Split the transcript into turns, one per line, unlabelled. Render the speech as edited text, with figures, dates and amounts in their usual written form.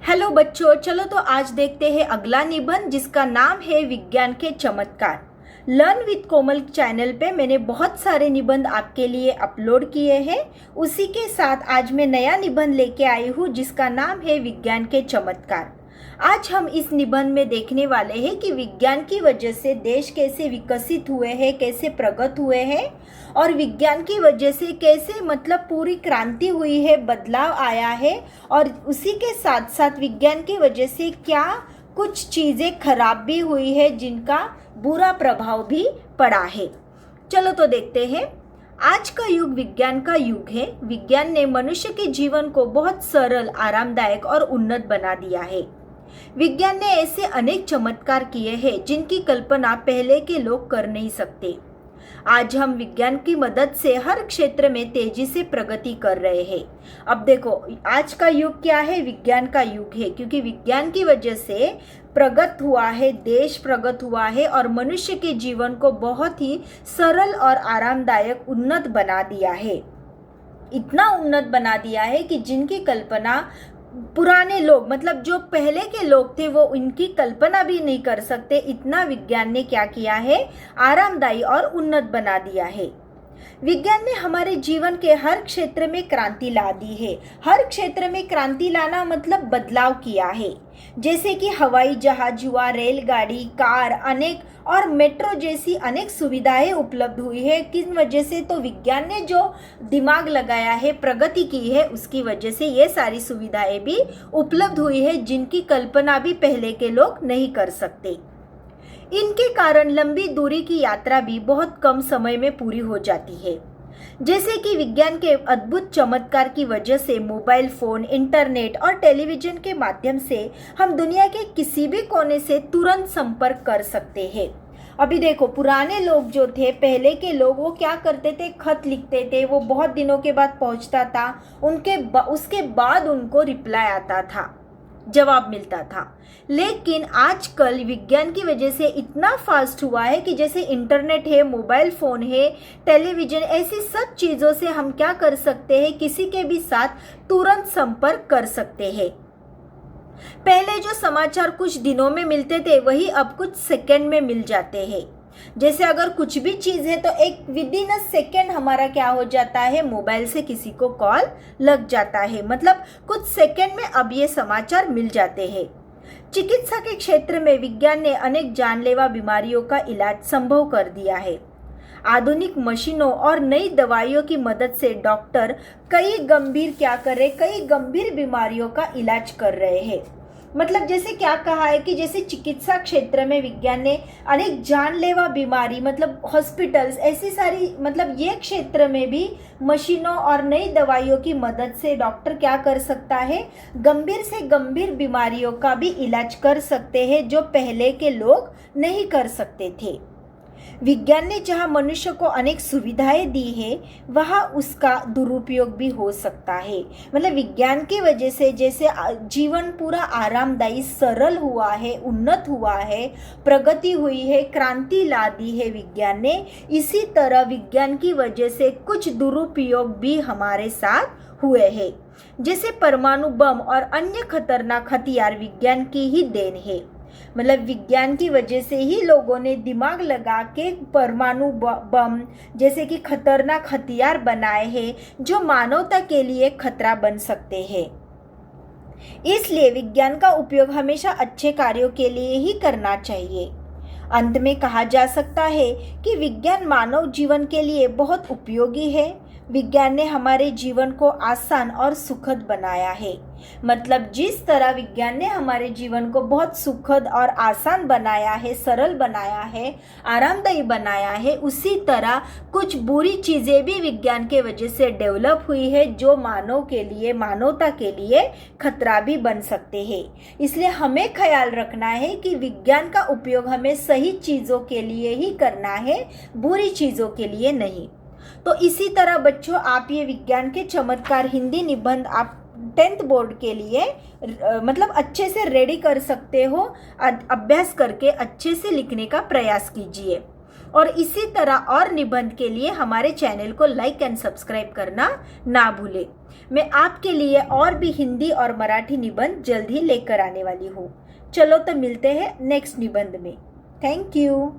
Hello बच्चों, चलो तो आज देखते हैं अगला निबंध जिसका नाम है विज्ञान के चमत्कार। लर्न विद कोमल चैनल पे मैंने बहुत सारे निबंध आपके लिए अपलोड किए हैं। उसी के साथ आज मैं नया निबंध लेके आई हूँ जिसका नाम है विज्ञान के चमत्कार। आज हम इस निबंध में देखने वाले हैं कि विज्ञान की वजह से देश कैसे विकसित हुए हैं, कैसे प्रगत हुए हैं और विज्ञान की वजह से कैसे पूरी क्रांति हुई है, बदलाव आया है और उसी के साथ साथ विज्ञान की वजह से क्या कुछ चीज़ें खराब भी हुई है जिनका बुरा प्रभाव भी पड़ा है। चलो तो देखते हैं। आज का युग विज्ञान का युग है। विज्ञान ने मनुष्य के जीवन को बहुत सरल, आरामदायक और उन्नत बना दिया है। विज्ञान ने ऐसे अनेक चमत्कार किए हैं जिनकी कल्पना पहले के लोग कर नहीं सकते। आज हम विज्ञान की मदद से हर क्षेत्र में तेजी से प्रगति कर रहे हैं। अब देखो, आज का युग क्या है? विज्ञान का युग है, क्योंकि विज्ञान की वजह से प्रगत हुआ है, देश प्रगत हुआ है और मनुष्य के जीवन को बहुत ही सरल और आरामदायक, उन्नत बना दिया है। इतना उन्नत बना दिया है कि जिनकी कल्पना पुराने लोग जो पहले के लोग थे वो इनकी कल्पना भी नहीं कर सकते। इतना विज्ञान ने क्या किया है? आरामदायी और उन्नत बना दिया है। विज्ञान ने हमारे जीवन के हर क्षेत्र में क्रांति ला दी है। हर क्षेत्र में क्रांति लाना बदलाव किया है। जैसे कि हवाई जहाज हुआ, रेलगाड़ी, कार, अनेक और मेट्रो जैसी अनेक सुविधाएं उपलब्ध हुई है। किस वजह से? तो विज्ञान ने जो दिमाग लगाया है, प्रगति की है, उसकी वजह से ये सारी सुविधाएं भी उपलब्ध हुई है जिनकी कल्पना भी पहले के लोग नहीं कर सकते। इनके कारण लंबी दूरी की यात्रा भी बहुत कम समय में पूरी हो जाती है। जैसे कि विज्ञान के अद्भुत चमत्कार की वजह से मोबाइल फोन, इंटरनेट और टेलीविजन के माध्यम से हम दुनिया के किसी भी कोने से तुरंत संपर्क कर सकते हैं। अभी देखो, पुराने लोग जो थे, पहले के लोग, वो क्या करते थे? खत लिखते थे, वो बहुत दिनों के बाद पहुंचता था, उसके बाद उनको रिप्लाई आता था, जवाब मिलता था। लेकिन आजकल विज्ञान की वजह से इतना फास्ट हुआ है कि जैसे इंटरनेट है, मोबाइल फोन है, टेलीविजन, ऐसी सब चीज़ों से हम क्या कर सकते हैं? किसी के भी साथ तुरंत संपर्क कर सकते हैं। पहले जो समाचार कुछ दिनों में मिलते थे वही अब कुछ सेकंड में मिल जाते हैं। जैसे अगर कुछ भी चीज़ है तो एक विदिन अ सेकेंड हमारा क्या हो जाता है? मोबाइल से किसी को कॉल लग जाता है। कुछ सेकेंड में अब ये समाचार मिल जाते हैं। चिकित्सा के क्षेत्र में विज्ञान ने अनेक जानलेवा बीमारियों का इलाज संभव कर दिया है। आधुनिक मशीनों और नई दवाइयों की मदद से डॉक्टर कई गंभीर बीमारियों का इलाज कर रहे हैं। जैसे क्या कहा है कि जैसे चिकित्सा क्षेत्र में विज्ञान ने अनेक जानलेवा बीमारी हॉस्पिटल्स, ऐसी सारी ये क्षेत्र में भी मशीनों और नई दवाइयों की मदद से डॉक्टर क्या कर सकता है? गंभीर से गंभीर बीमारियों का भी इलाज कर सकते हैं जो पहले के लोग नहीं कर सकते थे। विज्ञान ने जहाँ मनुष्य को अनेक सुविधाएं दी है वहाँ उसका दुरुपयोग भी हो सकता है। विज्ञान की वजह से जैसे जीवन पूरा आरामदायी, सरल हुआ है, उन्नत हुआ है, प्रगति हुई है, क्रांति ला दी है विज्ञान ने, इसी तरह विज्ञान की वजह से कुछ दुरुपयोग भी हमारे साथ हुए हैं। जैसे परमाणु बम और अन्य खतरनाक हथियार विज्ञान की ही देन है। विज्ञान की वजह से ही लोगों ने दिमाग लगा के परमाणु बम जैसे कि खतरनाक हथियार बनाए हैं जो मानवता के लिए खतरा बन सकते हैं। इसलिए विज्ञान का उपयोग हमेशा अच्छे कार्यों के लिए ही करना चाहिए। अंत में कहा जा सकता है कि विज्ञान मानव जीवन के लिए बहुत उपयोगी है। विज्ञान ने हमारे जीवन को आसान और सुखद बनाया है। जिस तरह विज्ञान ने हमारे जीवन को बहुत सुखद और आसान बनाया है, सरल बनाया है, आरामदायी बनाया है, उसी तरह कुछ बुरी चीज़ें भी विज्ञान के वजह से डेवलप हुई है जो मानवता के लिए खतरा भी बन सकते हैं। इसलिए हमें ख्याल रखना है कि विज्ञान का उपयोग हमें सही चीज़ों के लिए ही करना है, बुरी चीज़ों के लिए नहीं। तो इसी तरह बच्चों, आप ये विज्ञान के चमत्कार हिंदी निबंध आप 10th बोर्ड के लिए अच्छे से रेडी कर सकते हो। अभ्यास करके अच्छे से लिखने का प्रयास कीजिए। और इसी तरह और निबंध के लिए हमारे चैनल को लाइक एंड सब्सक्राइब करना ना भूलें। मैं आपके लिए और भी हिंदी और मराठी निबंध जल्द ही लेकर आने वाली हूँ। चलो तो मिलते हैं नेक्स्ट निबंध में। Thank you.